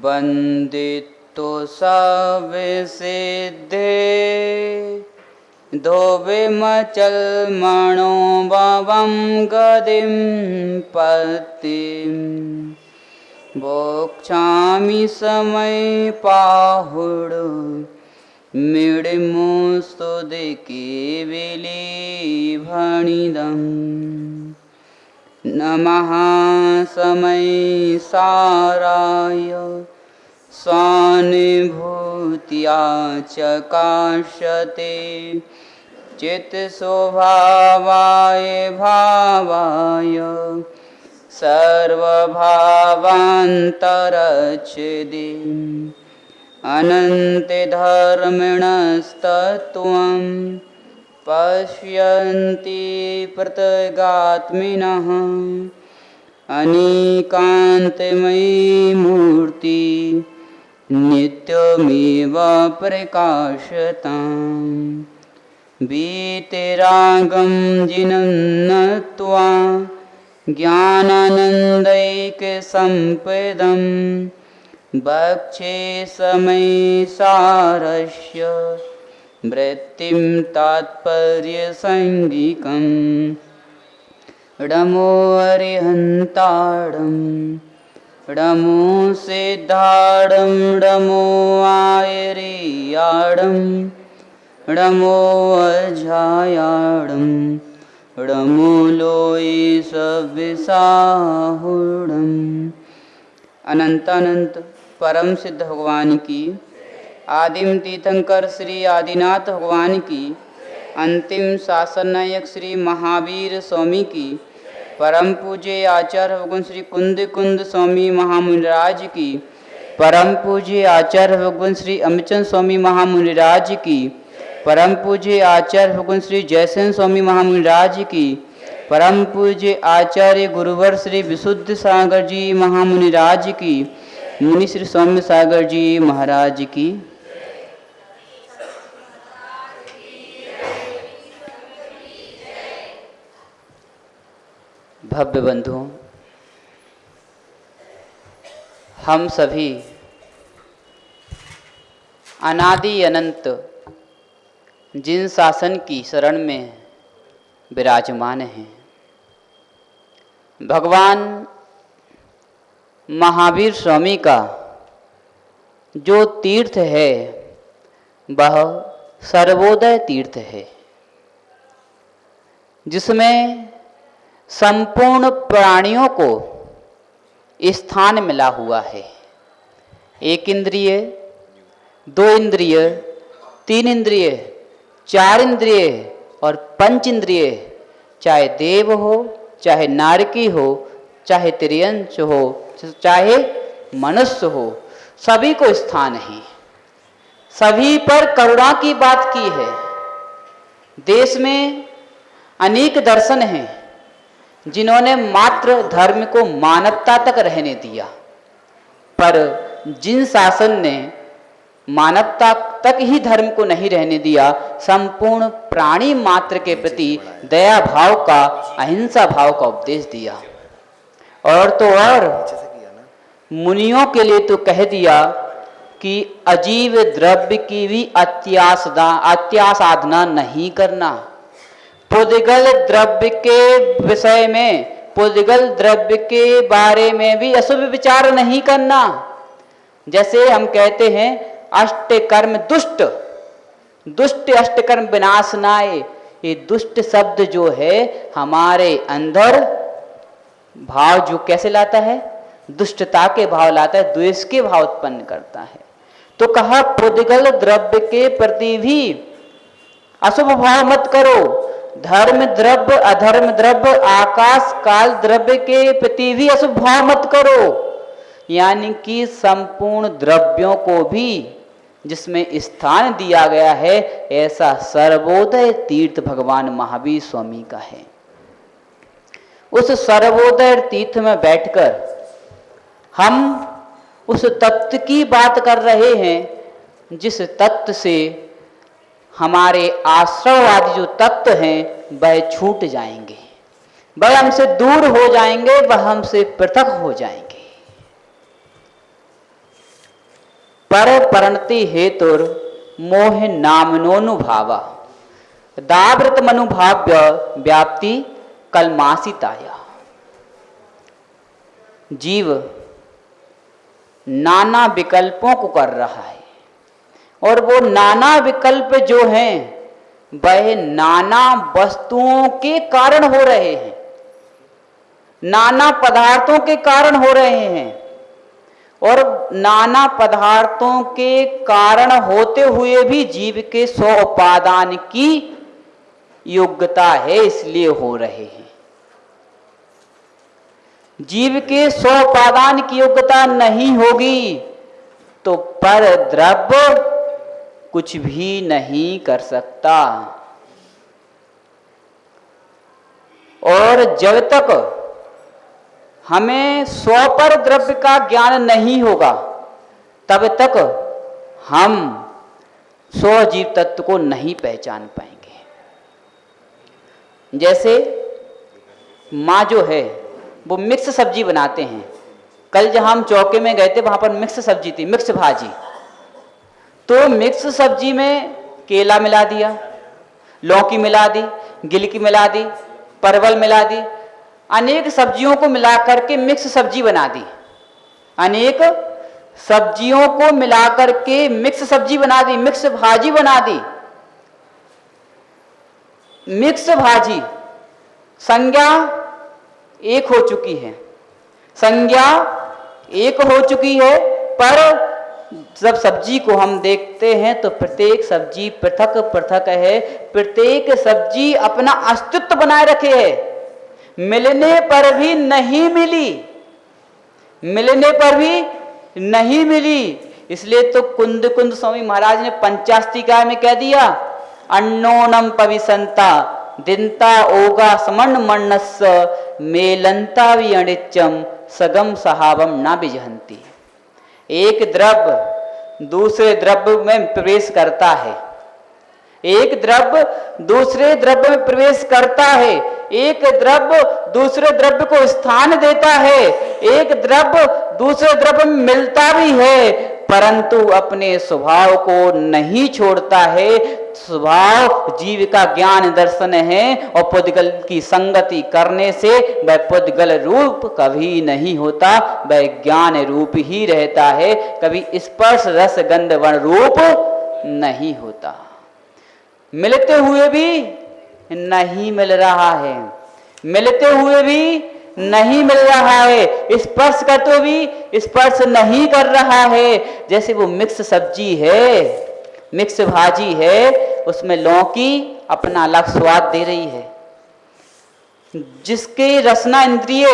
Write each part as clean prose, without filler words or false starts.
वंदितो सविसिद्धे धोबिमचल मणो भवं गदिं पतिं बोक्षामि समय पाहुड मिडिमुस्तुदिकी विलीभणिदम् नमः समय साराय स्वानुभूत्या चकाशते चित्स्वभावाय भावाय सर्वभावान्तरच्छिदि अनन्ते धर्मिणस्तत्त्वं पश्यन्ति प्रत्यगात्मिनः अनेकान्तमयी मूर्ति नित्यमेव प्रकाशताम् वीतरागं जिनन्नत्वा ज्ञानानन्दैकसम्पदं वक्षे समय सारस्य वृत्तिं तात्पर्यसंज्ञिकम् नमो अरिहन्ताडं नमो सिद्धाडं नमो आयर्याडं नमो अजायाडं नमो लोये सविसाहुडम्। अनंतानंत परम सिद्ध भगवान की, आदिम तीर्थंकर श्री आदिनाथ भगवान की, अंतिम शासन नायक श्री महावीर स्वामी की, परम पूज्य आचार्य भगवान श्री कुंद स्वामी महामुनिराज की, परम पूज्य आचार्य भगवान श्री अमिचंद स्वामी महामुनिराज की, परम पूज्य आचार्य भगवान श्री जयसेन स्वामी महामुनिराज की, परम पूज्य आचार्य गुरुवर श्री विशुद्ध सागर जी महामुनिराज की, मुनि श्री सौम्य सागर जी महाराज की। भव्य बंधुओं, हम सभी अनादि अनंत जिन शासन की शरण में विराजमान हैं, भगवान महावीर स्वामी का जो तीर्थ है वह सर्वोदय तीर्थ है, जिसमें संपूर्ण प्राणियों को स्थान मिला हुआ है। एक इंद्रिय, दो इंद्रिय, तीन इंद्रिय, चार इंद्रिय और पंच इंद्रिय, चाहे देव हो, चाहे नारकी हो, चाहे तिर्यंच हो, चाहे मनुष्य हो, सभी को स्थान है। सभी पर करुणा की बात की है। देश में अनेक दर्शन हैं जिन्होंने मात्र धर्म को मानवता तक रहने दिया, पर जिन शासन ने मानवता तक ही धर्म को नहीं रहने दिया, संपूर्ण प्राणी मात्र के प्रति दया भाव का, अहिंसा भाव का उपदेश दिया। और तो और मुनियों के लिए तो कह दिया कि अजीव द्रव्य की भी अत्यासाधना नहीं करना, पुद्गल द्रव्य के विषय में, पुद्गल द्रव्य के बारे में भी अशुभ विचार नहीं करना। जैसे हम कहते हैं अष्ट कर्म दुष्ट, दुष्ट अष्ट कर्म विनाशनाय, ये दुष्ट शब्द जो है हमारे अंदर भाव जो कैसे लाता है, दुष्टता के भाव लाता है, द्वेष के भाव उत्पन्न करता है। तो कहा पुद्गल द्रव्य के प्रति भी अशुभ भाव मत करो, धर्म द्रव्य, अधर्म द्रव्य, आकाश काल द्रव्य के प्रति भी अशुभ भाव मत करो। यानी कि संपूर्ण द्रव्यों को भी जिसमें स्थान दिया गया है, ऐसा सर्वोदय तीर्थ भगवान महावीर स्वामी का है। उस सर्वोदय तीर्थ में बैठकर हम उस तत्व की बात कर रहे हैं, जिस तत्व से हमारे आश्रयवादी जो तत्व हैं वह छूट जाएंगे, वह हमसे दूर हो जाएंगे, वह हमसे पृथक हो जाएंगे। पर परिणति हेतुर मोह नामनोनुभावा दावृत मनुभाव्य व्याप्ति कलमासिताया। जीव नाना विकल्पों को कर रहा है और वो नाना विकल्प जो हैं वह नाना वस्तुओं के कारण हो रहे हैं, नाना पदार्थों के कारण हो रहे हैं। और नाना पदार्थों के कारण होते हुए भी जीव के 100 उपादान की योग्यता है, इसलिए हो रहे हैं। जीव के 100 उपादान की योग्यता नहीं होगी तो पर द्रव्य कुछ भी नहीं कर सकता। और जब तक हमें 100 पर द्रव्य का ज्ञान नहीं होगा तब तक हम 100 जीव तत्व को नहीं पहचान पाएंगे। जैसे माँ जो है वो मिक्स सब्जी बनाते हैं। कल जब हम चौके में गए थे वहां पर मिक्स सब्जी थी, मिक्स भाजी। तो मिक्स सब्जी में केला मिला दिया, लौकी मिला दी, गिलकी मिला दी, परवल मिला दी, अनेक सब्जियों को मिला करके मिक्स सब्जी बना दी। अनेक सब्जियों को मिला करके मिक्स सब्जी बना दी, मिक्स भाजी बना दी। मिक्स भाजी संज्ञा एक हो चुकी है, संज्ञा एक हो चुकी है, पर जब सब्जी को हम देखते हैं तो प्रत्येक सब्जी पृथक पृथक है। प्रत्येक सब्जी अपना अस्तित्व बनाए रखे है। मिलने पर भी नहीं मिली, मिलने पर भी नहीं मिली। इसलिए तो कुंद स्वामी महाराज ने पंचास्तिका में कह दिया, अन्नोनम पविसंता दिनता ओगा समण मन्नस्स मेलंता विअणिच्चम सगम सहावम ना बिजहंती। एक द्रव्य दूसरे द्रव्य में प्रवेश करता है, एक द्रव्य दूसरे द्रव्य में प्रवेश करता है, एक द्रव्य दूसरे द्रव्य को स्थान देता है, एक द्रव्य दूसरे द्रव्य में मिलता भी है, परंतु अपने स्वभाव को नहीं छोड़ता है। स्वभाव जीव का ज्ञान दर्शन है और पुद्गल की संगति करने से वह पुद्गल रूप कभी नहीं होता, वह ज्ञान रूप ही रहता है। कभी स्पर्श रस गंध वर्ण रूप नहीं होता। मिलते हुए भी नहीं मिल रहा है, मिलते हुए भी नहीं मिल रहा है, स्पर्श करते भी स्पर्श नहीं कर रहा है। जैसे वो मिक्स सब्जी है, मिक्स भाजी है, उसमें लौकी अपना अलग स्वाद दे रही है। जिसकी रसना इंद्रिय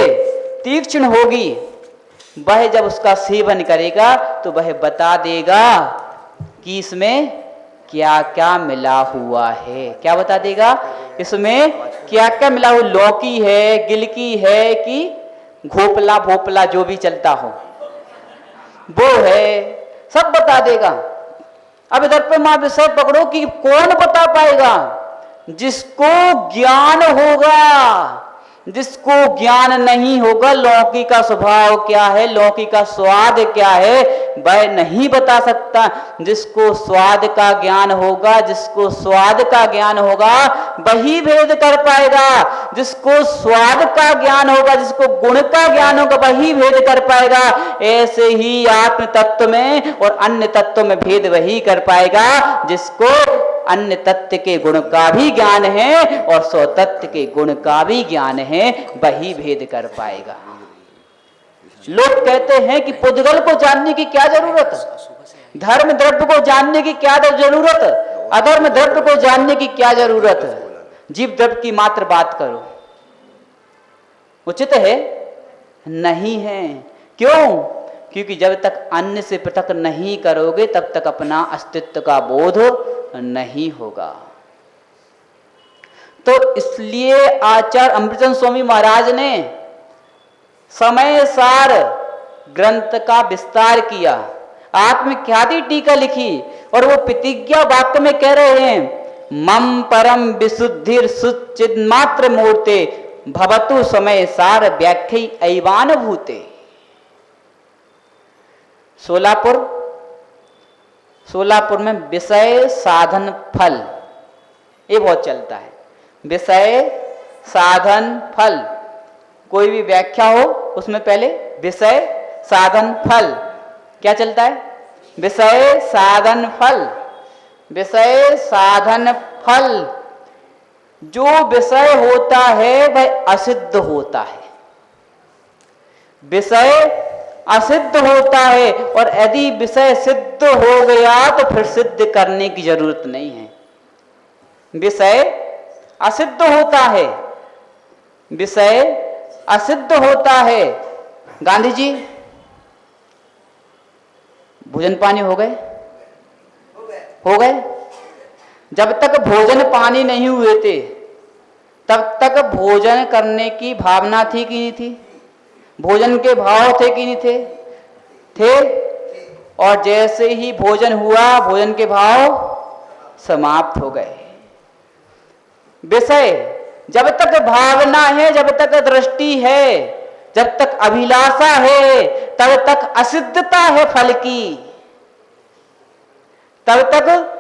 तीक्ष्ण होगी वह जब उसका सेवन करेगा तो वह बता देगा कि इसमें क्या क्या मिला हुआ है। क्या बता देगा? इसमें क्या क्या मिला हुआ, लौकी है, गिलकी है कि घोपला भोपला जो भी चलता हो वो है, सब बता देगा। अब इधर पे मां विषय पकड़ो कि कौन बता पाएगा? जिसको ज्ञान होगा। जिसको ज्ञान नहीं होगा लौकी का स्वभाव क्या है, लौकी का स्वाद क्या है, वह नहीं बता सकता। जिसको स्वाद का ज्ञान होगा, जिसको स्वाद का ज्ञान होगा वही भेद कर पाएगा। जिसको स्वाद का ज्ञान होगा, जिसको गुण का ज्ञान होगा वही भेद कर पाएगा। ऐसे ही आत्म तत्व में और अन्य तत्व में भेद वही कर पाएगा जिसको अन्य तत्व के गुण का भी ज्ञान है और सौ तत्व के गुण का भी ज्ञान है, वही भेद कर पाएगा। लोग कहते हैं कि पुद्गल को जानने की क्या जरूरत, धर्म द्रव्य को जानने की क्या जरूरत, अधर्म द्रव्य को जानने की क्या जरूरत, जीव द्रव्य की मात्र बात करो। उचित है? नहीं है। क्यों? क्योंकि जब तक अन्य से पृथक नहीं करोगे तब तक अपना अस्तित्व का बोध नहीं होगा। तो इसलिए आचार्य अमृतचंद स्वामी महाराज ने समय सार ग्रंथ का विस्तार किया, आत्मख्याति टीका लिखी और वो प्रतिज्ञा वाक्य में कह रहे हैं, मम परम विशुद्धिर सुचिन्मात्र मूर्ते भवतु समय सार व्याख्या ऐवानुभूते। सोलापुर सोलापुर में विषय साधन फल, ये बहुत चलता है। विषय साधन फल, कोई भी व्याख्या हो उसमें पहले विषय साधन फल क्या चलता है? विषय साधन फल। विषय साधन फल, जो विषय होता है वह असिद्ध होता है। विषय असिद्ध होता है, और यदि विषय सिद्ध हो गया तो फिर सिद्ध करने की जरूरत नहीं है। विषय असिद्ध होता है, विषय असिद्ध होता है। गांधी जी, भोजन पानी हो गए? हो गए। जब तक भोजन पानी नहीं हुए थे तब तक भोजन करने की भावना थी कि नहीं थी? भोजन के भाव थे कि नहीं थे? थे। और जैसे ही भोजन हुआ, भोजन के भाव समाप्त हो गए। विषय जब तक भावना है, जब तक दृष्टि है, जब तक अभिलाषा है, तब तक असिद्धता है फल की, तब तक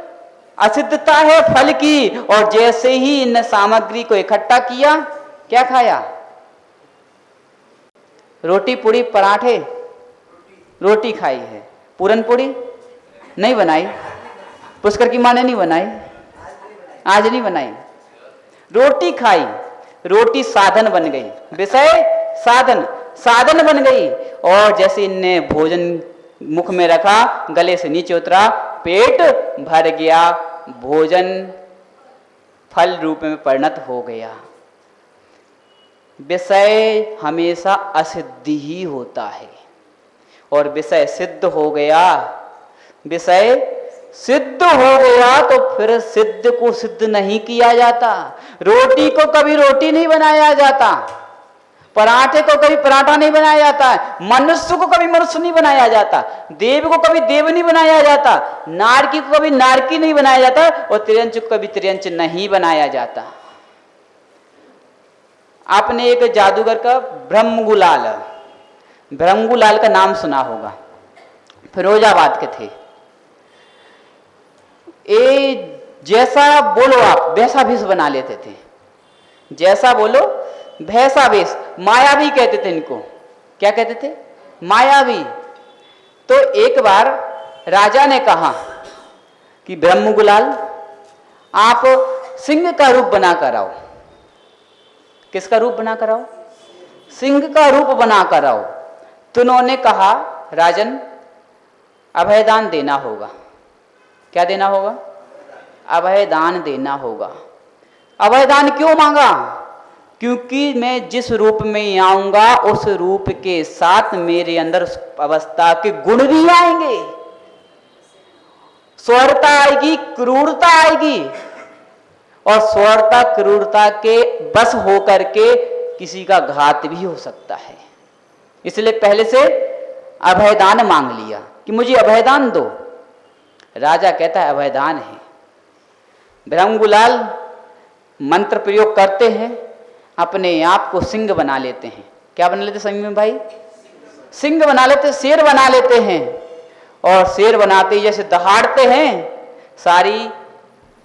असिद्धता है फल की। और जैसे ही इन सामग्री को इकट्ठा किया, क्या खाया? रोटी पूड़ी पराठे, रोटी खाई है। पूरन पूड़ी नहीं बनाई, पुष्कर की मां ने नहीं बनाई, आज नहीं बनाई। रोटी खाई, रोटी साधन बन गई, विषय साधन, साधन बन गई। और जैसे इनने भोजन मुख में रखा, गले से नीचे उतरा, पेट भर गया, भोजन फल रूप में परिणत हो गया। विषय हमेशा असिद्ध ही होता है, और विषय सिद्ध हो गया, विषय सिद्ध हो गया तो फिर सिद्ध को सिद्ध नहीं किया जाता। रोटी को कभी रोटी नहीं बनाया जाता, पराठे को कभी पराठा नहीं बनाया जाता, मनुष्य को कभी मनुष्य नहीं बनाया जाता, देव को कभी देव नहीं बनाया जाता, नारकी को कभी नारकी नहीं बनाया जाता, और त्रियंच को कभी त्रियंच नहीं बनाया जाता। आपने एक जादूगर का ब्रह्मगुलाल, ब्रह्मगुलाल का नाम सुना होगा, फिरोजाबाद के थे। ये जैसा बोलो आप वैसा भेष बना लेते थे, जैसा बोलो वैसा भेष। मायावी कहते थे इनको। क्या कहते थे? मायावी। तो एक बार राजा ने कहा कि ब्रह्मगुलाल, आप सिंह का रूप बनाकर आओ। किसका रूप बनाकर आओ? सिंह का रूप बनाकर आओ। तो उन्होंने कहा, राजन अभयदान देना होगा। क्या देना होगा? अभयदान देना होगा। अभयदान क्यों मांगा? क्योंकि मैं जिस रूप में आऊंगा उस रूप के साथ मेरे अंदर उस अवस्था के गुण भी आएंगे। स्वरता आएगी, क्रूरता आएगी, और स्वरता क्रूरता के बस होकर के किसी का घात भी हो सकता है। इसलिए पहले से अभयदान मांग लिया कि मुझे अभयदान दो। राजा कहता है अभयदान है। ब्रह्मगुलाल मंत्र प्रयोग करते हैं, अपने आप को सिंह बना लेते हैं। क्या बना लेते संग में भाई? सिंह बना लेते, शेर बना लेते हैं। और शेर बनाते ही जैसे दहाड़ते हैं, सारी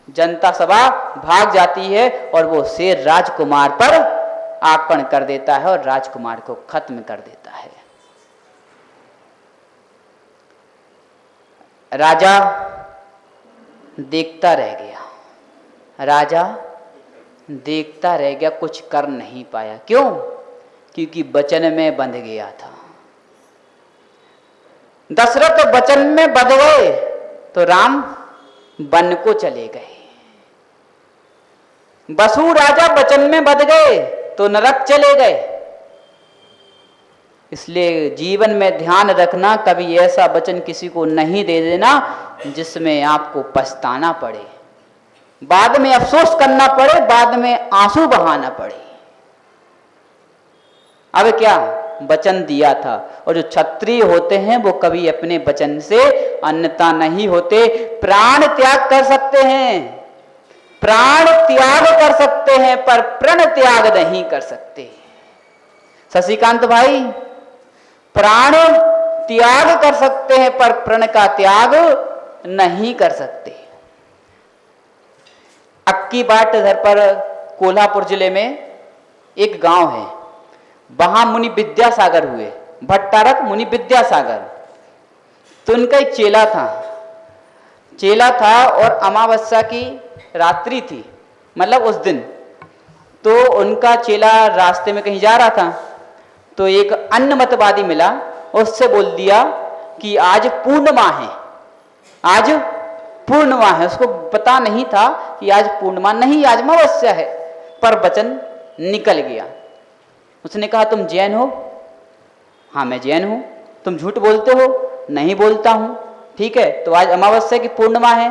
जनता सभा भाग जाती है, और वो शेर राजकुमार पर आक्रमण कर देता है और राजकुमार को खत्म कर देता है। राजा देखता रह गया, राजा देखता रह गया, कुछ कर नहीं पाया। क्यों? क्योंकि वचन में बंध गया था। दशरथ वचन में बंध गए तो राम वन को चले गए। वसु राजा वचन में बंध गए तो नरक चले गए। इसलिए जीवन में ध्यान रखना, कभी ऐसा वचन किसी को नहीं दे देना जिसमें आपको पछताना पड़े, बाद में अफसोस करना पड़े, बाद में आंसू बहाना पड़े। अब क्या वचन दिया था, और जो क्षत्रिय होते हैं वो कभी अपने वचन से अन्यथा नहीं होते। प्राण त्याग कर सकते हैं, प्राण त्याग कर सकते हैं, पर प्रण त्याग नहीं कर सकते। शशिकांत भाई, प्राण त्याग कर सकते हैं पर प्रण का त्याग नहीं कर सकते। अक्की बाट इधर पर कोल्हापुर जिले में एक गांव है, वहां मुनि विद्यासागर हुए, भट्टारक मुनि विद्यासागर। तो उनका एक चेला था और अमावस्या की रात्रि थी, मतलब उस दिन। तो उनका चेला रास्ते में कहीं जा रहा था, तो एक अन्नमतवादी मिला, उससे बोल दिया कि आज पूर्णिमा है, आज पूर्णिमा है। उसको पता नहीं था कि आज पूर्णिमा नहीं, आज अमावस्या है, पर वचन निकल गया। उसने कहा तुम जैन हो? हाँ मैं जैन हूं। तुम झूठ बोलते हो? नहीं बोलता हूं। ठीक है, तो आज अमावस्या की पूर्णिमा है?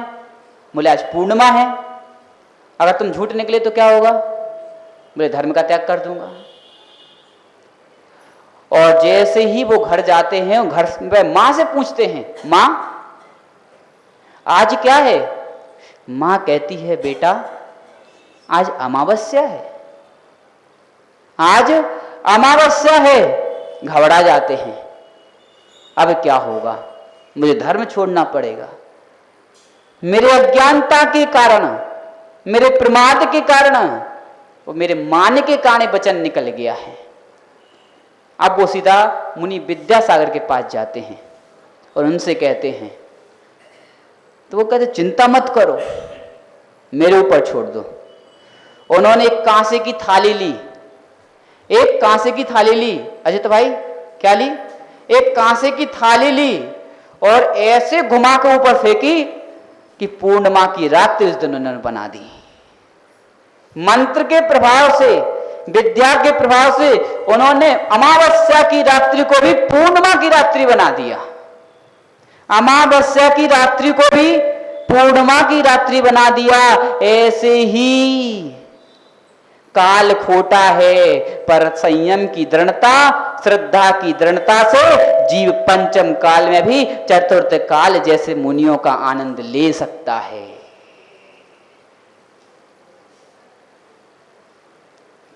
बोले आज पूर्णिमा है। अगर तुम झूठ निकले तो क्या होगा? बोले धर्म का त्याग कर दूंगा। और जैसे ही वो घर जाते हैं, घर में मां से पूछते हैं, मां आज क्या है? मां कहती है बेटा आज अमावस्या है, आज अमावस्या है। घबरा जाते हैं, अब क्या होगा? मुझे धर्म छोड़ना पड़ेगा। मेरे अज्ञानता के कारण, मेरे प्रमाद के कारण, वो मेरे मान के कारण वचन निकल गया है। अब वो सीधा मुनि विद्यासागर के पास जाते हैं और उनसे कहते हैं, तो वो कहते चिंता मत करो, मेरे ऊपर छोड़ दो। उन्होंने एक कांसे की थाली ली, एक कांसे की थाली ली। अजित भाई क्या ली? एक कांसे की थाली ली और ऐसे घुमा के ऊपर फेंकी कि पूर्णिमा की रात्रि उस दिन उन्होंने बना दी। मंत्र के प्रभाव से, विद्या के प्रभाव से उन्होंने अमावस्या की रात्रि को भी पूर्णिमा की रात्रि बना दिया, अमावस्या की रात्रि को भी पूर्णिमा की रात्रि बना दिया। ऐसे ही काल खोटा है, पर संयम की दृढ़ता, श्रद्धा की दृढ़ता से जीव पंचम काल में भी चतुर्थ काल जैसे मुनियों का आनंद ले सकता है।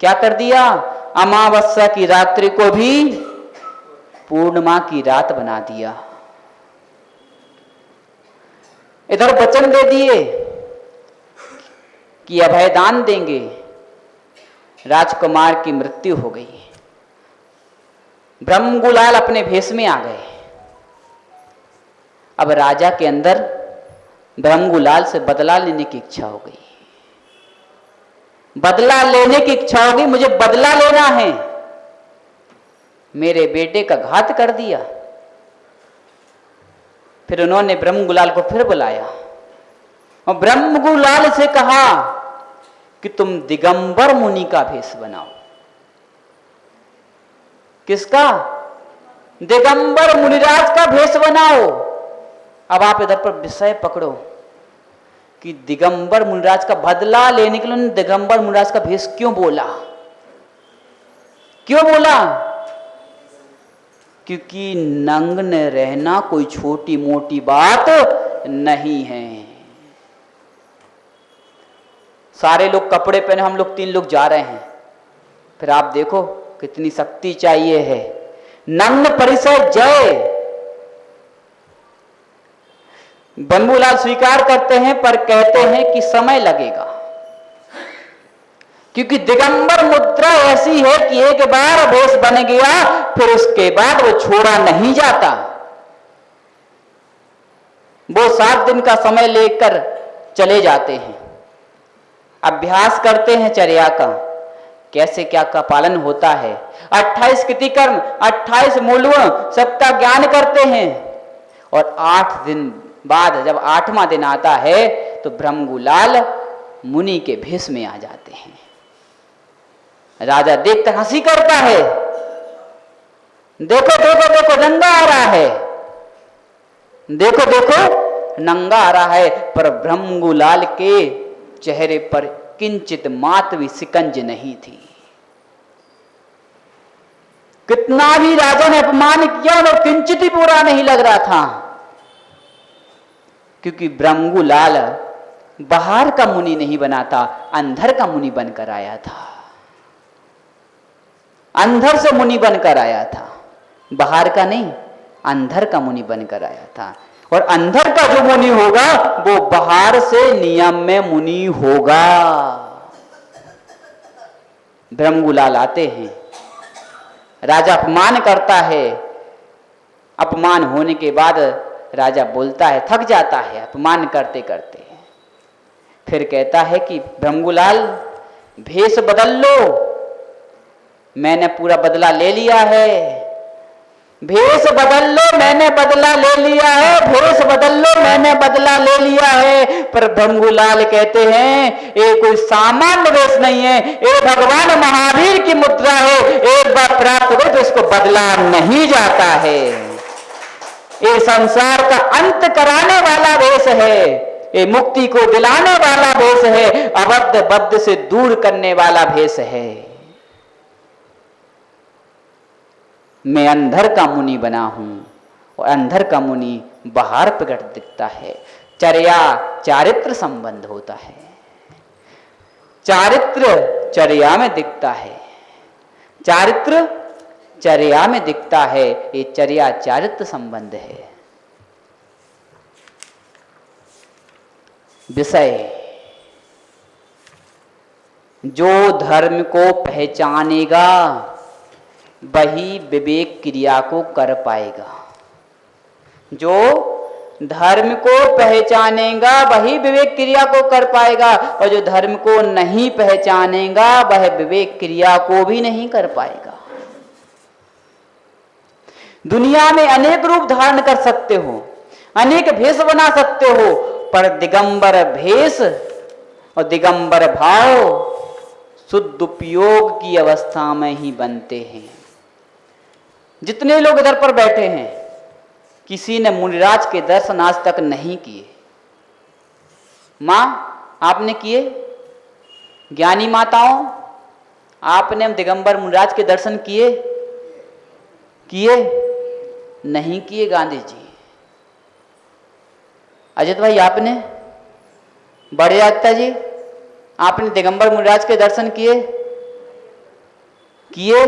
क्या कर दिया? अमावस्या की रात्रि को भी पूर्णिमा की रात बना दिया। इधर वचन दे दिए कि अभयदान देंगे। राजकुमार की मृत्यु हो गई, ब्रह्मगुलाल अपने भेष में आ गए। अब राजा के अंदर ब्रह्मगुलाल से बदला लेने की इच्छा हो गई, बदला लेने की इच्छा हो गई। मुझे बदला लेना है, मेरे बेटे का घात कर दिया। फिर उन्होंने ब्रह्मगुलाल को फिर बुलाया और ब्रह्मगुलाल से कहा कि तुम दिगंबर मुनि का भेष बनाओ। किसका? दिगंबर मुनिराज का भेष बनाओ। अब आप इधर पर विषय पकड़ो कि दिगंबर मुनिराज का बदला लेने के लिए उन्होंने दिगंबर मुनिराज का भेष क्यों बोला? क्यों बोला? क्योंकि नग्न रहना कोई छोटी मोटी बात नहीं है। सारे लोग कपड़े पहने, हम लोग 3 लोग जा रहे हैं, फिर आप देखो कितनी शक्ति चाहिए है। नग्न परिसर जय। ब्रह्मगुलाल स्वीकार करते हैं पर कहते हैं कि समय लगेगा, क्योंकि दिगंबर मुद्रा ऐसी है कि एक बार भेष बन गया फिर उसके बाद वो छोड़ा नहीं जाता। वो 7 दिन का समय लेकर चले जाते हैं, अभ्यास करते हैं चर्या का, कैसे क्या का पालन होता है। 28 कृतिकर्म, 28 मूलगुण सबका ज्ञान करते हैं। और 8 दिन बाद जब 8वां दिन आता है तो ब्रह्मगुलाल मुनि के भेष में आ जाते हैं। राजा देखकर हंसी करता है, देखो देखो देखो नंगा आ रहा है, देखो देखो नंगा आ रहा है। पर ब्रह्मगुलाल के चेहरे पर किंचित मात्र भी सिकंज नहीं थी। कितना भी राजा ने अपमान किया वो किंचित ही बुरा नहीं लग रहा था, क्योंकि ब्रह्मगुलाल बाहर का मुनि नहीं बना था, अंदर का मुनि बनकर आया था। अंदर से मुनि बनकर आया था, बाहर का नहीं, अंदर का मुनि बनकर आया था। और अंदर का जो मुनि होगा वो बाहर से नियम में मुनि होगा। ब्रह्मगुलाल आते हैं, राजा अपमान करता है, अपमान होने के बाद राजा बोलता है, थक जाता है अपमान करते करते, फिर कहता है कि ब्रह्मगुलाल भेष बदल लो, मैंने पूरा बदला ले लिया है, भेष बदल लो, मैंने बदला ले लिया है, भेष बदल लो, मैंने बदला ले लिया है। पर ब्रह्मगुलाल कहते हैं ये कोई सामान्य वेश नहीं है, ये भगवान महावीर की मुद्रा है, एक बार प्राप्त हो तो इसको बदला नहीं जाता है। ये संसार का अंत कराने वाला वेश है, ये मुक्ति को दिलाने वाला भेष है, अबद्ध बद्ध से दूर करने वाला भेष है। मैं अंधर का मुनि बना हूं और अंधर का मुनि बाहर प्रकट दिखता है। चर्या चारित्र संबंध होता है, चारित्र चर्या में दिखता है, चारित्र चर्या में दिखता है, ये चर्या चारित्र संबंध है। विषय जो धर्म को पहचानेगा वही विवेक क्रिया को कर पाएगा, जो धर्म को पहचानेगा वही विवेक क्रिया को कर पाएगा, और जो धर्म को नहीं पहचानेगा वह विवेक क्रिया को भी नहीं कर पाएगा। दुनिया में अनेक रूप धारण कर सकते हो, अनेक भेष बना सकते हो, पर दिगंबर भेष और दिगंबर भाव शुद्ध उपयोग की अवस्था में ही बनते हैं। जितने लोग इधर पर बैठे हैं किसी ने मुनिराज के दर्शन आज तक नहीं किए। मां आपने किए? ज्ञानी माताओं आपने दिगंबर मुनिराज के दर्शन किए? किए? नहीं किए। गांधी जी, अजित भाई आपने? बड़े आत्ता जी आपने दिगंबर मुनिराज के दर्शन किए? किए?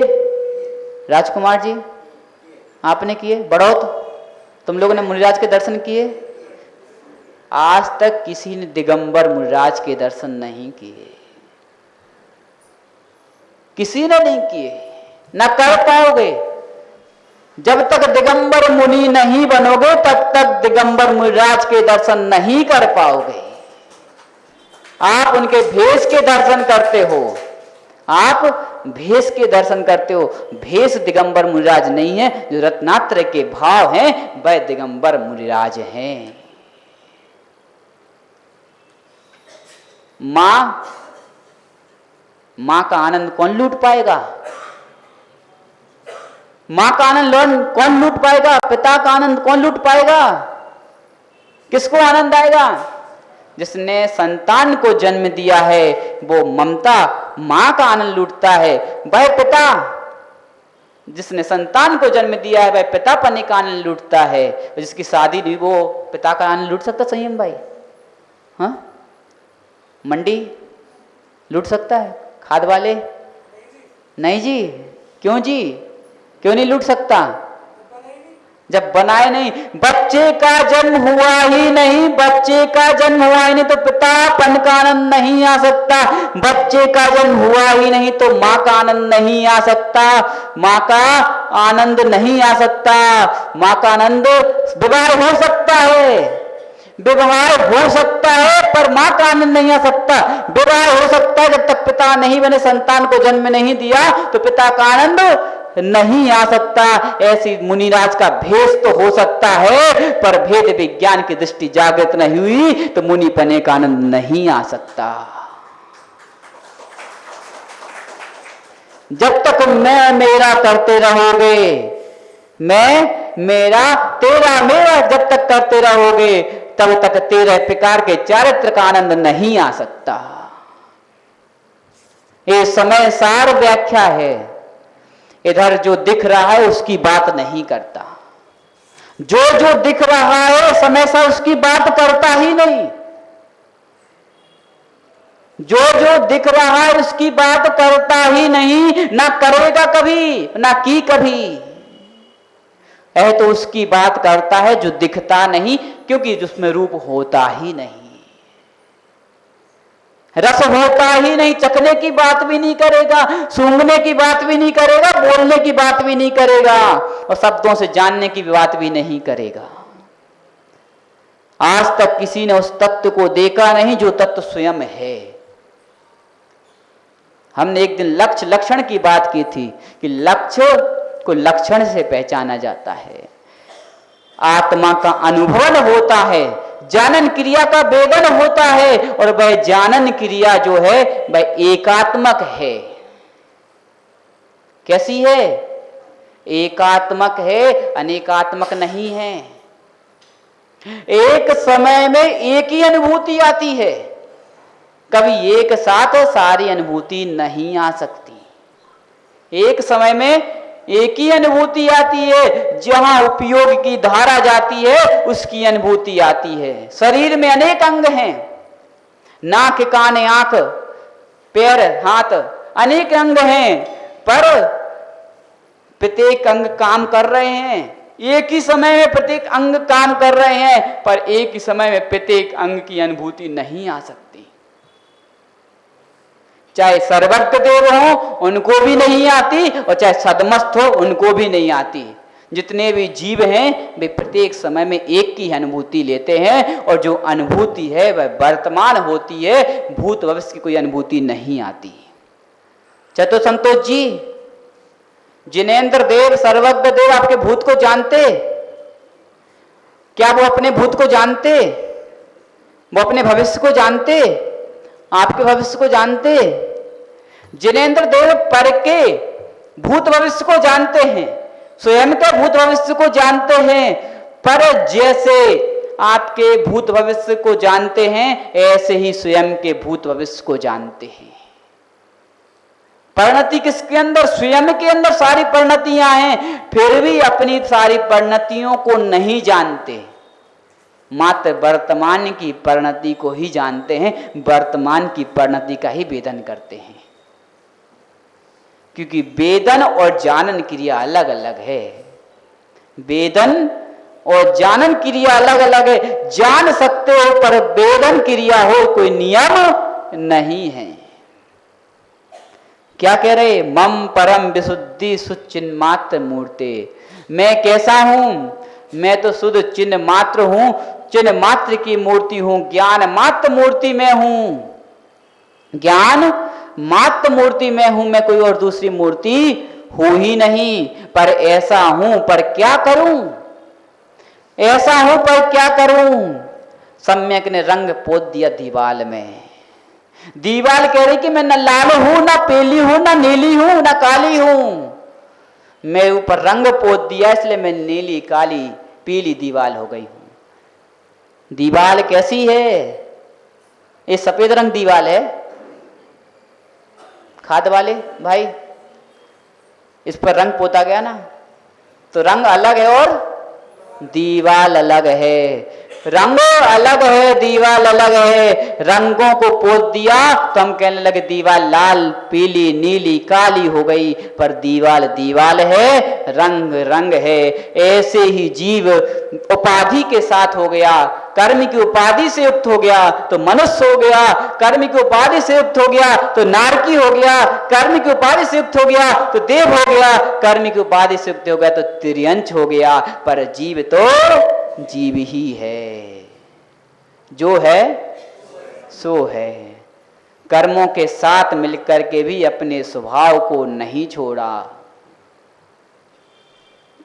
राजकुमार जी आपने किए? बड़ौत तुम लोगों ने मुनिराज के दर्शन किए? आज तक किसी ने दिगंबर मुनिराज के दर्शन नहीं किए, किसी ने नहीं किए, न कर पाओगे। जब तक दिगंबर मुनि नहीं बनोगे तब तक दिगंबर मुनिराज के दर्शन नहीं कर पाओगे। आप उनके भेष के दर्शन करते हो, आप भेष के दर्शन करते हो। भेष दिगंबर मुनिराज नहीं है, जो रत्नात्रय के भाव हैं वह दिगंबर मुनिराज हैं। मां का आनंद कौन लूट पाएगा? मां का आनंद कौन लूट पाएगा? पिता का आनंद कौन लूट पाएगा? किसको आनंद आएगा? जिसने संतान को जन्म दिया है वो ममता मां का आनंद लूटता है। वह पिता जिसने संतान को जन्म दिया है वह पिता पने का आनंद लूटता है। जिसकी शादी नहीं वो पिता का आनंद लूट सकता? संयम भाई, हाँ? मंडी लूट सकता है? खाद वाले नहीं जी। क्यों जी? क्यों नहीं लूट सकता? जब बनाए नहीं, बच्चे का जन्म हुआ ही नहीं, बच्चे का जन्म हुआ ही नहीं तो पितापन का आनंद नहीं आ सकता। बच्चे का जन्म हुआ ही नहीं तो मां का आनंद नहीं आ सकता, मां का आनंद नहीं आ सकता। मां का आनंद विवाह हो सकता है, विवाह हो सकता है, पर मां का आनंद नहीं आ सकता। विवाह हो सकता है, जब तक पिता नहीं बने, संतान को जन्म नहीं दिया तो पिता का आनंद नहीं आ सकता। ऐसी मुनिराज का भेष तो हो सकता है, पर भेद विज्ञान की दृष्टि जागृत नहीं हुई तो मुनि पने का आनंद नहीं आ सकता। जब तक मैं मेरा करते रहोगे, मैं मेरा तेरा मेरा जब तक करते रहोगे तब तक तेरे प्रकार के चारित्र का आनंद नहीं आ सकता। ये समय सार व्याख्या है। इधर जो दिख रहा है उसकी बात नहीं करता, जो जो दिख रहा है समय सार उसकी बात करता ही नहीं। जो जो दिख रहा है उसकी बात करता ही नहीं, ना करेगा कभी, ना की कभी। तो उसकी बात करता है जो दिखता नहीं, क्योंकि उसमें रूप होता ही नहीं, रस होता ही नहीं, चखने की बात भी नहीं करेगा, सूंघने की बात भी नहीं करेगा, बोलने की बात भी नहीं करेगा, और शब्दों से जानने की बात भी नहीं करेगा। आज तक किसी ने उस तत्व को देखा नहीं जो तत्व स्वयं है। हमने एक दिन लक्ष्य लक्षण की बात की थी कि लक्ष्य को लक्षण से पहचाना जाता है, आत्मा का अनुभव होता है, जानन क्रिया का वेदन होता है, और वह जानन क्रिया जो है वह एकात्मक है। कैसी है? एकात्मक है, अनेकात्मक नहीं है। एक समय में एक ही अनुभूति आती है, कभी एक साथ सारी अनुभूति नहीं आ सकती। एक समय में एक ही अनुभूति आती है, जहां उपयोग की धारा जाती है उसकी अनुभूति आती है। शरीर में अनेक अंग हैं, नाक कान आंख पैर हाथ अनेक अंग हैं, पर प्रत्येक अंग काम कर रहे हैं। एक ही समय में प्रत्येक अंग काम कर रहे हैं, पर एक ही समय में प्रत्येक अंग की अनुभूति नहीं आ सकती। चाहे सर्वज्ञ देव हो उनको भी नहीं आती, और चाहे सदमस्त हो उनको भी नहीं आती। जितने भी जीव हैं वे प्रत्येक समय में एक की अनुभूति लेते हैं, और जो अनुभूति है वह वर्तमान होती है, भूत भविष्य की कोई अनुभूति नहीं आती। चतुर संतोष जी, जिनेन्द्र देव सर्वज्ञ देव आपके भूत को जानते? क्या वो अपने भूत को जानते? वो अपने भविष्य को जानते? आपके भविष्य को जानते? जिनेन्द्र देव पर के भूत भविष्य को जानते हैं, स्वयं के भूत भविष्य को जानते हैं, पर जैसे आपके भूत भविष्य को जानते हैं ऐसे ही स्वयं के भूत भविष्य को जानते हैं। परिणति किसके अंदर? स्वयं के अंदर सारी परिणतियां हैं, फिर भी अपनी सारी परिणतियों को नहीं जानते, मात्र वर्तमान की परिणति को ही जानते हैं, वर्तमान की परिणति का ही वेदन करते हैं। क्योंकि वेदन और जानन क्रिया अलग अलग है। वेदन और जानन क्रिया अलग अलग है। जान सकते हो पर वेदन क्रिया हो कोई नियम नहीं है। क्या कह रहे? मम परम विशुद्धि सुचिन्ह मात्र मूर्ते। मैं कैसा हूं? मैं तो शुद्ध चिन्ह मात्र हूं, चिन्ह मात्र की मूर्ति हूं, ज्ञान मात्र मूर्ति में हूं, ज्ञान मात्र मूर्ति में हूं, मैं कोई और दूसरी मूर्ति हूं ही नहीं। पर ऐसा हूं पर क्या करूं? ऐसा हूं पर क्या करूं? सम्यक ने रंग पोत दिया दीवाल में। दीवाल कह रही कि मैं न लाल हूं, न पीली हूं, न नीली हूं, न काली हूं। मैं ऊपर रंग पोत दिया, इसलिए मैं नीली काली पीली दीवाल हो गई हूं। दीवाल कैसी है? ये सफेद रंग दीवाल है, खाद वाले भाई, इस पर रंग पोता गया ना, तो रंग अलग है और दीवाल अलग है। रंग अलग है, दीवाल अलग है। रंगों को पोत दिया तो हम कहने लगे दीवाल लाल पीली नीली काली हो गई, पर दीवाल दीवाल है, रंग रंग है। ऐसे ही जीव उपाधि के साथ हो गया, कर्म की उपाधि से युक्त हो गया तो मनुष्य हो गया, कर्म की उपाधि से युक्त हो गया तो नारकी हो गया, कर्म की उपाधि से युक्त हो गया तो देव हो गया, कर्म की उपाधि से युक्त हो गया तो तिर्यंश हो गया। पर जीव तो जीव ही है, जो है सो है। कर्मों के साथ मिलकर के भी अपने स्वभाव को नहीं छोड़ा,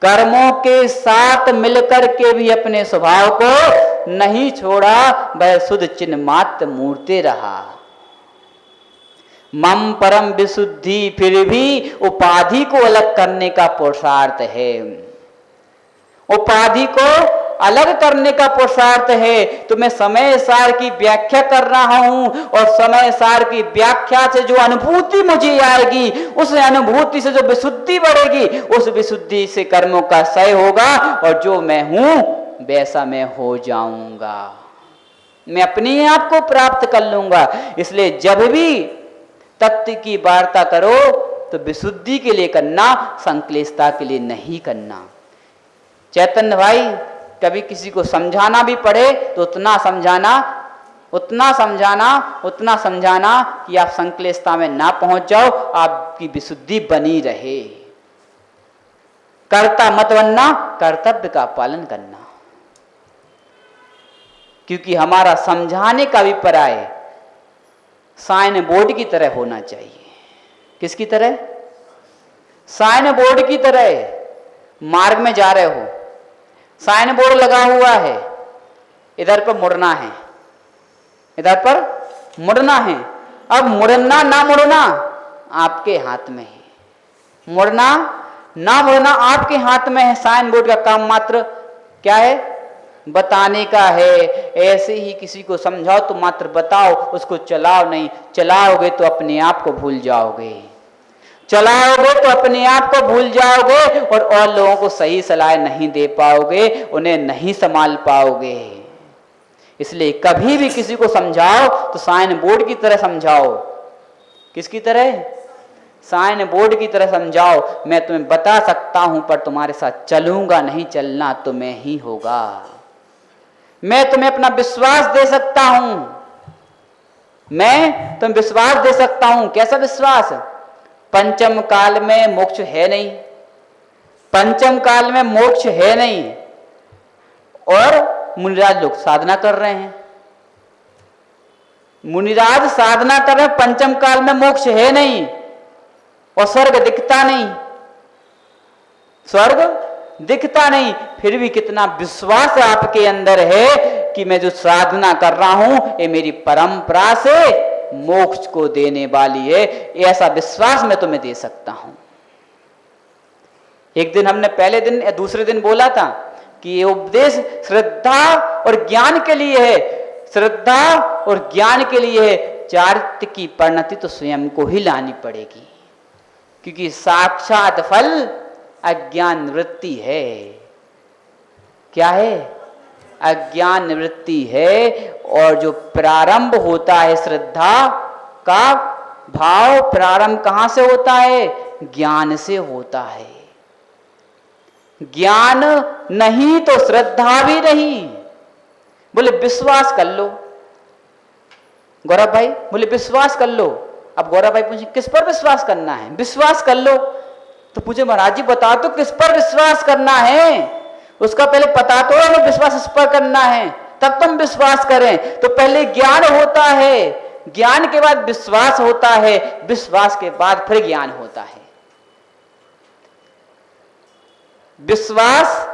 कर्मों के साथ मिलकर के भी अपने स्वभाव को नहीं छोड़ा, वह शुद्ध चिन्ह मात्र मूर्ति रहा। मम परम विशुद्धि फिर भी उपाधि को अलग करने का पुरुषार्थ है, उपाधि को अलग करने का पुरुषार्थ है। तो मैं समय सार की व्याख्या कर रहा हूं, और समय सार की व्याख्या से जो अनुभूति मुझे आएगी, उस अनुभूति से जो विशुद्धि बढ़ेगी, उस विशुद्धि से कर्मों का क्षय होगा, और जो मैं हूं वैसा मैं हो जाऊंगा, मैं अपने आप को प्राप्त कर लूंगा। इसलिए जब भी तत्व की वार्ता करो तो विशुद्धि के लिए करना, संक्लेशता के लिए नहीं करना। चैतन्य भाई कभी किसी को समझाना भी पड़े तो उतना समझाना कि आप संक्लेशता में ना पहुंच जाओ, आपकी विशुद्धि बनी रहे। कर्ता मत बनना, कर्तव्य का पालन करना। क्योंकि हमारा समझाने का अभिप्राय साइन बोर्ड की तरह होना चाहिए। किसकी तरह? साइन बोर्ड की तरह। मार्ग में जा रहे हो, साइन बोर्ड लगा हुआ है, इधर पर मुड़ना है, इधर पर मुड़ना है। अब मुड़ना ना मुड़ना आपके हाथ में है। मुड़ना ना मुड़ना आपके हाथ में है। साइन बोर्ड का काम मात्र क्या है? बताने का है। ऐसे ही किसी को समझाओ तो मात्र बताओ, उसको चलाओ नहीं। चलाओगे तो अपने आप को भूल जाओगे, चलाओगे तो अपने आप को भूल जाओगे और लोगों को सही सलाह नहीं दे पाओगे, उन्हें नहीं संभाल पाओगे। इसलिए कभी भी किसी को समझाओ तो साइन बोर्ड की तरह समझाओ। किसकी तरह? साइन बोर्ड की तरह समझाओ। मैं तुम्हें बता सकता हूं पर तुम्हारे साथ चलूंगा नहीं, चलना तुम्हें ही होगा। मैं तुम्हें अपना विश्वास दे सकता हूं, मैं तुम्हें विश्वास दे सकता हूं। कैसा विश्वास? पंचम काल में मोक्ष है नहीं, पंचम काल में मोक्ष है नहीं, और मुनिराज लोग साधना कर रहे हैं। मुनिराज साधना कर रहे हैं, पंचम काल में मोक्ष है नहीं और स्वर्ग दिखता नहीं, स्वर्ग दिखता नहीं। फिर भी कितना विश्वास आपके अंदर है कि मैं जो साधना कर रहा हूं ये मेरी परंपरा से मोक्ष को देने वाली है। ऐसा विश्वास मैं तुम्हें दे सकता हूं। एक दिन हमने पहले दिन या दूसरे दिन बोला था कि ये उपदेश श्रद्धा और ज्ञान के लिए है, श्रद्धा और ज्ञान के लिए है। चारित्र की परिणति तो स्वयं को ही लानी पड़ेगी, क्योंकि साक्षात फल अज्ञान वृत्ति है। क्या है? अज्ञान निवृत्ति है। और जो प्रारंभ होता है श्रद्धा का भाव, प्रारंभ कहां से होता है? ज्ञान से होता है। ज्ञान नहीं तो श्रद्धा भी नहीं। बोले विश्वास कर लो गौरव भाई, बोले विश्वास कर लो। अब गौरव भाई पूछे किस पर विश्वास करना है? विश्वास कर लो। तो पूछे महाराज जी बता तो किस पर विश्वास करना है? उसका पहले पता तो हमें विश्वास इस पर करना है, तब तुम विश्वास करें। तो पहले ज्ञान होता है, ज्ञान के बाद विश्वास होता है, विश्वास के बाद फिर ज्ञान होता है। विश्वास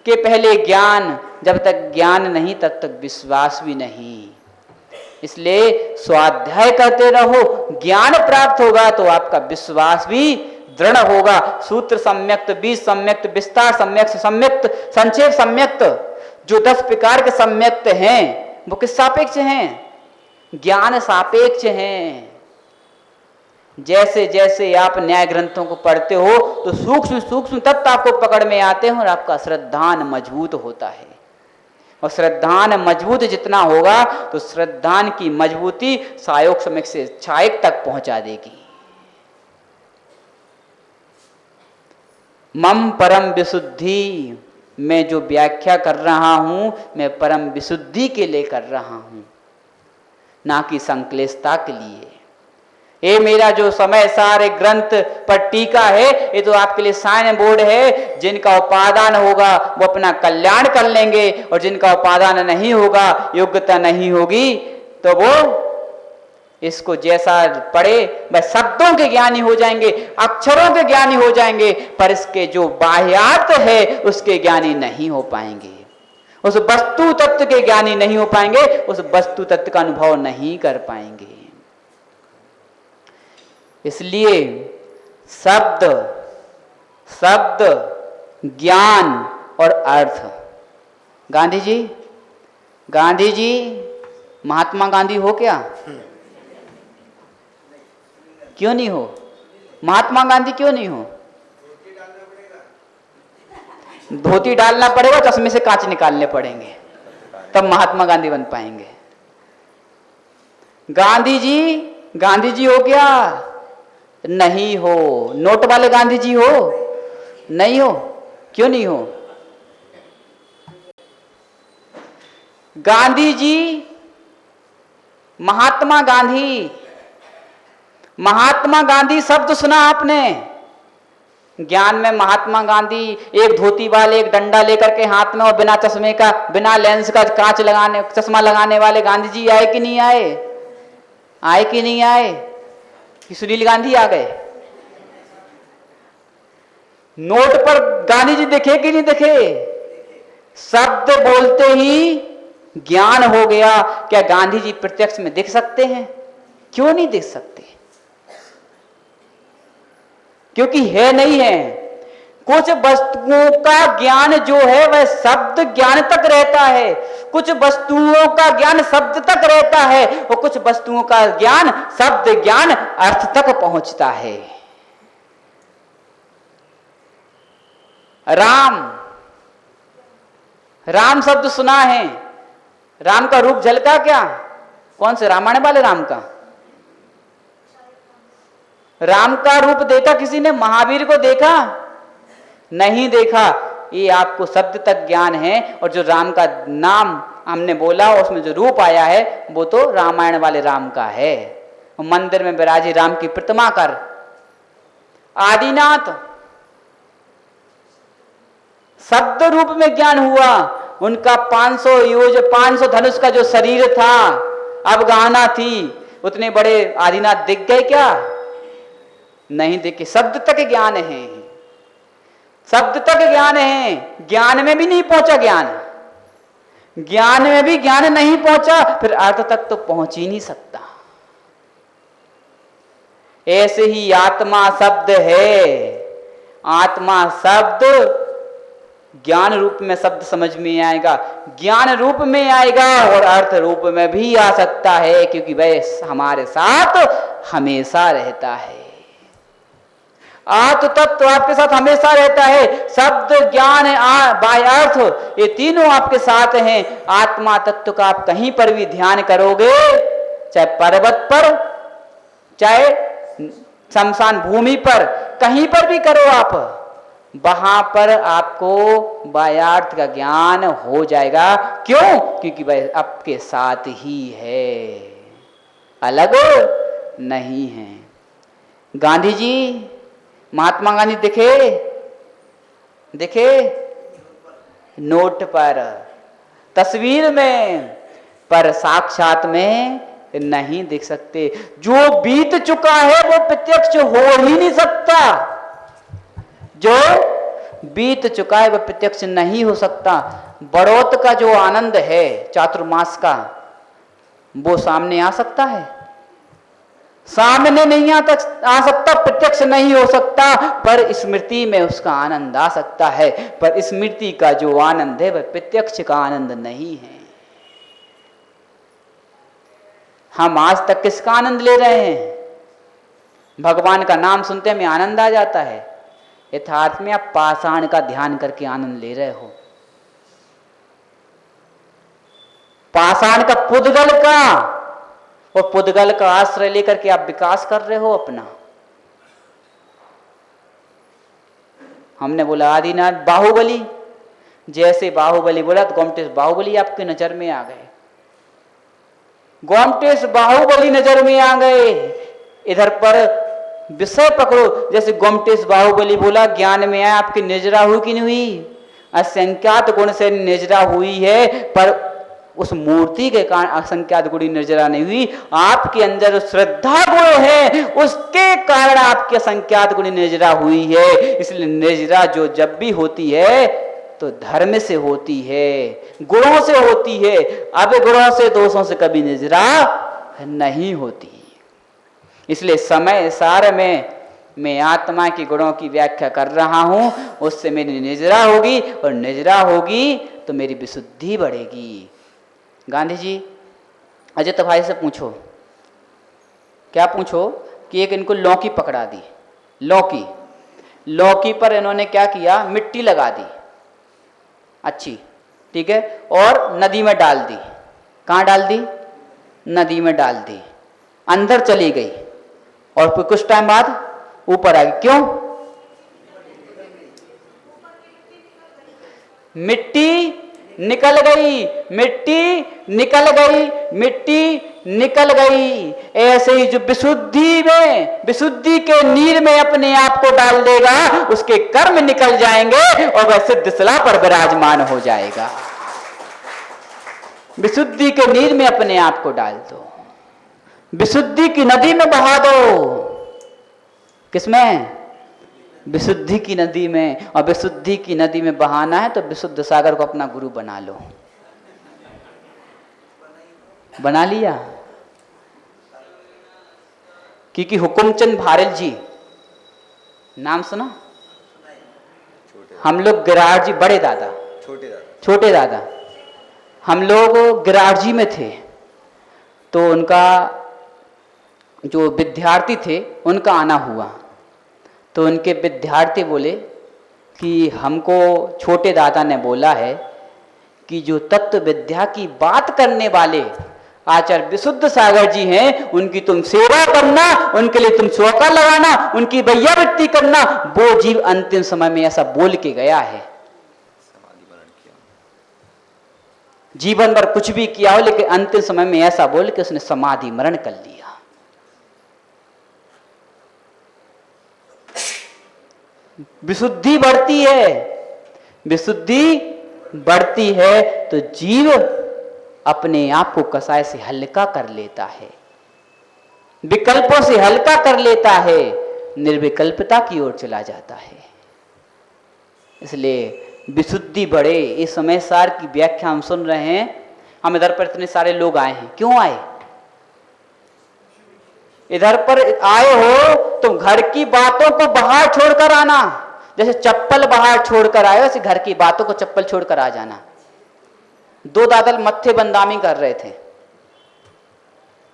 के पहले ज्ञान, जब तक ज्ञान नहीं तब तक विश्वास भी नहीं। इसलिए स्वाध्याय करते रहो, ज्ञान प्राप्त होगा तो आपका विश्वास भी दृढ़ होगा। सूत्र सम्यक्त, बीज सम्यक्त, विस्तार सम्यक्त, सम्यक्त, संक्षेप सम्यक्त, जो 10 प्रकार के सम्यक्त हैं वो किस सापेक्ष हैं? ज्ञान सापेक्ष हैं। जैसे जैसे आप न्याय ग्रंथों को पढ़ते हो तो सूक्ष्म सूक्ष्म तत्व आपको पकड़ में आते हैं और आपका श्रद्धान मजबूत होता है। और श्रद्धान मजबूत जितना होगा तो श्रद्धान की मजबूती सायोग सम्यक से छायक तक पहुंचा देगी। मम परम विशुद्धि, मैं जो व्याख्या कर रहा हूं मैं परम विशुद्धि के लिए कर रहा हूं, ना कि संक्लेशता के लिए। ये मेरा जो समय सारे ग्रंथ पर टीका है ये तो आपके लिए साइन बोर्ड है। जिनका उपादान होगा वो अपना कल्याण कर लेंगे और जिनका उपादान नहीं होगा, योग्यता नहीं होगी, तो वो इसको जैसा पढ़े बस शब्दों के ज्ञानी हो जाएंगे, अक्षरों के ज्ञानी हो जाएंगे, पर इसके जो बाह्यार्थ है उसके ज्ञानी नहीं हो पाएंगे, उस वस्तु तत्व के ज्ञानी नहीं हो पाएंगे, उस वस्तु तत्व का अनुभव नहीं कर पाएंगे। इसलिए शब्द, शब्द, ज्ञान और अर्थ। गांधी जी महात्मा गांधी हो क्या? क्यों नहीं हो? महात्मा गांधी क्यों नहीं हो? धोती डालना पड़ेगा, चश्मे से कांच निकालने पड़ेंगे, तब महात्मा गांधी बन पाएंगे। गांधी जी हो क्या? नहीं हो। नोट वाले गांधी जी हो? नहीं हो। क्यों नहीं हो? गांधी जी, महात्मा गांधी, महात्मा गांधी शब्द सुना आपने? ज्ञान में महात्मा गांधी एक धोती वाले, एक डंडा लेकर के हाथ में और बिना चश्मे का, बिना लेंस का कांच लगाने, चश्मा लगाने वाले गांधी जी आए कि नहीं आए? आए कि नहीं आए? कि सुनील गांधी आ गए? नोट पर गांधी जी दिखे कि नहीं दिखे? शब्द बोलते ही ज्ञान हो गया। क्या गांधी जी प्रत्यक्ष में दिख सकते हैं? क्यों नहीं दिख सकते? क्योंकि है नहीं है। कुछ वस्तुओं का ज्ञान जो है वह शब्द ज्ञान तक रहता है, कुछ वस्तुओं का ज्ञान शब्द तक रहता है, और कुछ वस्तुओं का ज्ञान शब्द ज्ञान अर्थ तक पहुंचता है। राम, राम शब्द सुना है, राम का रूप झलका क्या? कौन से रामायण वाले राम का? राम का रूप देखा किसी ने? महावीर को देखा? नहीं देखा। ये आपको शब्द तक ज्ञान है, और जो राम का नाम हमने बोला उसमें जो रूप आया है वो तो रामायण वाले राम का है। मंदिर में विराजी राम की प्रतिमा कर, आदिनाथ, शब्द रूप में ज्ञान हुआ। उनका 500 योज 500 धनुष का जो शरीर था, अब गहना थी, उतने बड़े आदिनाथ दिख गए क्या? नहीं दिखे। शब्द तक ज्ञान है, शब्द तक ज्ञान है, ज्ञान में भी नहीं पहुंचा। ज्ञान में भी ज्ञान नहीं पहुंचा, फिर अर्थ तक तो पहुंच ही नहीं सकता। ऐसे ही आत्मा शब्द है। आत्मा शब्द ज्ञान रूप में शब्द समझ में आएगा, ज्ञान रूप में आएगा, और अर्थ रूप में भी आ सकता है, क्योंकि वह हमारे साथ हमेशा रहता है। आत्म तत्व आपके साथ हमेशा रहता है। शब्द, ज्ञान, बाह्य अर्थ, ये तीनों आपके साथ हैं। आत्मा तत्व का आप कहीं पर भी ध्यान करोगे, चाहे पर्वत पर, चाहे शमशान भूमि पर, कहीं पर भी करो आप, वहां पर आपको बाह्यार्थ का ज्ञान हो जाएगा। क्यों? क्योंकि वह आपके साथ ही है, अलग नहीं है। गांधी जी, महात्मा गांधी दिखे नोट पर, तस्वीर में, पर साक्षात में नहीं दिख सकते। जो बीत चुका है वो प्रत्यक्ष हो ही नहीं सकता। जो बीत चुका है वह प्रत्यक्ष नहीं हो सकता। बड़ौत का जो आनंद है चातुर्मास का, वो सामने आ सकता है? सामने नहीं आ सकता, प्रत्यक्ष नहीं हो सकता, पर स्मृति में उसका आनंद आ सकता है। पर स्मृति का जो आनंद है वह प्रत्यक्ष का आनंद नहीं है। हम आज तक किसका आनंद ले रहे हैं? भगवान का नाम सुनते हमें आनंद आ जाता है, यथार्थ में आप पाषाण का ध्यान करके आनंद ले रहे हो। पाषाण का, पुद्गल का, और पुद्गल का आश्रय लेकर के आप विकास कर रहे हो अपना। हमने बोला आदिनाथ बाहुबली, जैसे बाहुबली बोला तो गोमटेश बाहुबली आपकी नजर में आ गए। गोमटेश बाहुबली नजर में आ गए। इधर पर विषय पकड़ो, जैसे गोमटेश बाहुबली बोला, ज्ञान में आया, आपकी निजरा हुई कि नहीं हुई? असंख्यात गुण से निजरा हुई है, पर उस मूर्ति के कारण असंख्यात गुणी निर्जरा नहीं हुई। आपके अंदर श्रद्धा गुण है, उसके कारण आपकी असंख्यात गुणी निर्जरा हुई है। इसलिए निर्जरा जो जब भी होती है तो धर्म से होती है, गुणों से होती है। अब गुणों से, दोषों से कभी निर्जरा नहीं होती। इसलिए समय सार में मैं आत्मा के गुणों की व्याख्या कर रहा हूं, उससे मेरी निजरा होगी, और निजरा होगी तो मेरी विशुद्धि बढ़ेगी। गांधी जी, अजय भाई से पूछो, क्या पूछो कि एक इनको लौकी पकड़ा दी, लौकी पर इन्होंने क्या किया? मिट्टी लगा दी अच्छी, ठीक है, और नदी में डाल दी। कहाँ डाल दी? नदी में डाल दी। अंदर चली गई और फिर कुछ टाइम बाद ऊपर आ गई। क्यों? मिट्टी निकल गई, मिट्टी निकल गई, मिट्टी निकल गई। ऐसे ही जो विशुद्धि के नीर में अपने आप को डाल देगा, उसके कर्म निकल जाएंगे और वह सिद्ध शिला पर विराजमान हो जाएगा। विशुद्धि के नीर में अपने आप को डाल दो, विशुद्धि की नदी में बहा दो। किसमें? विशुद्धि की नदी में। और विशुद्धि की नदी में बहाना है तो विशुद्ध सागर को अपना गुरु बना लो। बना लिया? क्योंकि हुकुमचंद भारल जी नाम सुना? हम लोग गिरार जी, बड़े दादा, छोटे दादा, हम लोग गिरार जी में थे तो उनका जो विद्यार्थी थे उनका आना हुआ तो उनके विद्यार्थी बोले कि हमको छोटे दादा ने बोला है कि जो तत्व विद्या की बात करने वाले आचार्य विशुद्ध सागर जी हैं, उनकी तुम सेवा करना, उनके लिए तुम चौका लगाना, उनकी वैयावृत्ति करना। वो जीव अंतिम समय में ऐसा बोल के गया है, जीवन भर कुछ भी किया हो लेकिन अंतिम समय में ऐसा बोल के उसने समाधि मरण कर लिया। विशुद्धि बढ़ती है, विशुद्धि बढ़ती है तो जीव अपने आप को कसाय से हल्का कर लेता है, विकल्पों से हल्का कर लेता है, निर्विकल्पता की ओर चला जाता है। इसलिए विशुद्धि बढ़े। इस समय सार की व्याख्या हम सुन रहे हैं। हम इधर पर इतने सारे लोग आए हैं, क्यों आए? इधर पर आए हो तो घर की बातों को बाहर छोड़कर आना। जैसे चप्पल बाहर छोड़कर आए वैसे घर की बातों को चप्पल छोड़कर आ जाना। दो दादा मत्थे बंदामी कर रहे थे।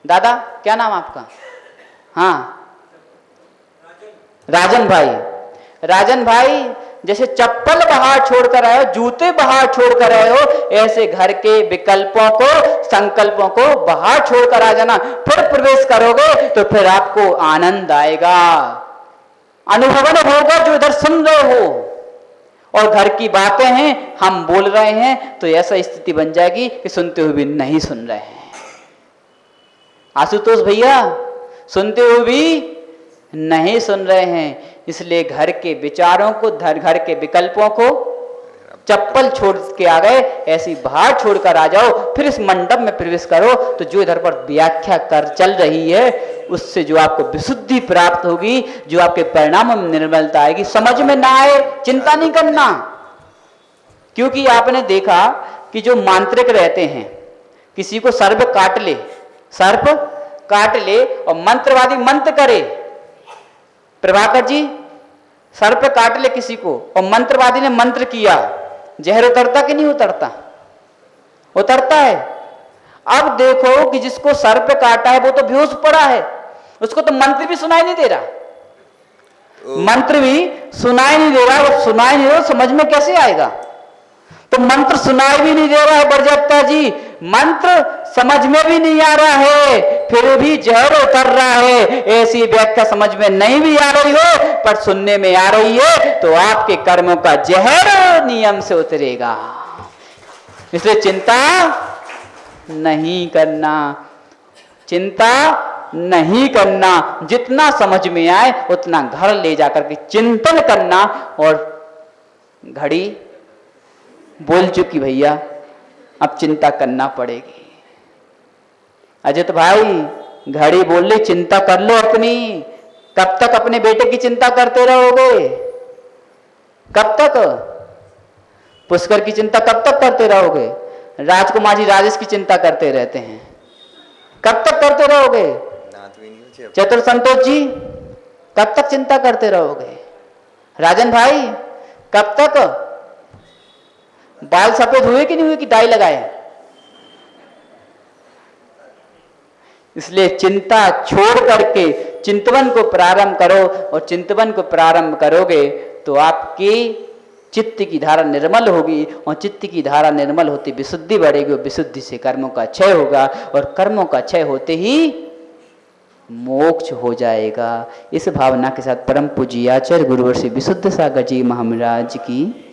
दादा क्या नाम आपका? हाँ राजन भाई। राजन भाई जैसे चप्पल बाहर छोड़कर आए हो, जूते बाहर छोड़कर आए हो, ऐसे घर के विकल्पों को, संकल्पों को बाहर छोड़कर आ जाना। फिर प्रवेश करोगे तो फिर आपको आनंद आएगा, अनुभवन होगा जो इधर सुन रहे हो। और घर की बातें हैं, हम बोल रहे हैं तो ऐसा स्थिति बन जाएगी कि सुनते हुए भी नहीं सुन रहे हैं। आशुतोष भैया सुनते हुए भी नहीं सुन रहे हैं। इसलिए घर के विचारों को, घर के विकल्पों को चप्पल छोड़ के आ गए, ऐसी बाहर छोड़कर आ जाओ। फिर इस मंडप में प्रवेश करो तो जो इधर पर व्याख्या कर चल रही है उससे जो आपको विशुद्धि प्राप्त होगी, जो आपके परिणाम में निर्मलता आएगी। समझ में ना आए चिंता नहीं करना, क्योंकि आपने देखा कि जो मांत्रिक रहते हैं, किसी को सर्प काट ले और मंत्रवादी मंत्र करे। प्रभाकर जी सर्प काट ले किसी को और मंत्रवादी ने मंत्र किया, जहर उतरता कि नहीं उतरता? उतरता है। अब देखो कि जिसको सर्प काटा है वो तो बेहोश पड़ा है, उसको तो मंत्र भी सुनाई नहीं दे रहा, मंत्र भी सुनाई नहीं दे रहा। वो सुनाई नहीं दे रहा, समझ में कैसे आएगा? तो मंत्र सुनाई भी नहीं दे रहा है बरजत्ता जी, मंत्र समझ में भी नहीं आ रहा है, फिर भी जहर उतर रहा है। ऐसी व्याख्या समझ में नहीं भी आ रही हो पर सुनने में आ रही है तो आपके कर्मों का जहर नियम से उतरेगा। इसलिए चिंता नहीं करना, चिंता नहीं करना। जितना समझ में आए उतना घर ले जाकर के चिंतन करना। और घड़ी बोल चुकी भैया, अब चिंता करना पड़ेगी। अजित भाई घड़ी बोल ली, चिंता कर लो अपनी। कब तक अपने बेटे की चिंता करते रहोगे? कब तक? पुष्कर की चिंता कब तक करते रहोगे? राजकुमार जी राजेश की चिंता करते रहते हैं, कब तक करते रहोगे? चतुर संतोष जी कब तक चिंता करते रहोगे? राजन भाई कब तक? बाल सफेद हुए कि नहीं हुए कि डाई लगाए? इसलिए चिंता छोड़ करके चिंतवन को प्रारंभ करो, और चिंतवन को प्रारंभ करोगे तो आपकी चित्त की धारा निर्मल होगी, और चित्त की धारा निर्मल होती विशुद्धि बढ़ेगी, और विशुद्धि से कर्मों का क्षय होगा, और कर्मों का क्षय होते ही मोक्ष हो जाएगा। इस भावना के साथ परम पूज्य आचार्य गुरुवर श्री विशुद्ध सागर जी महाराज की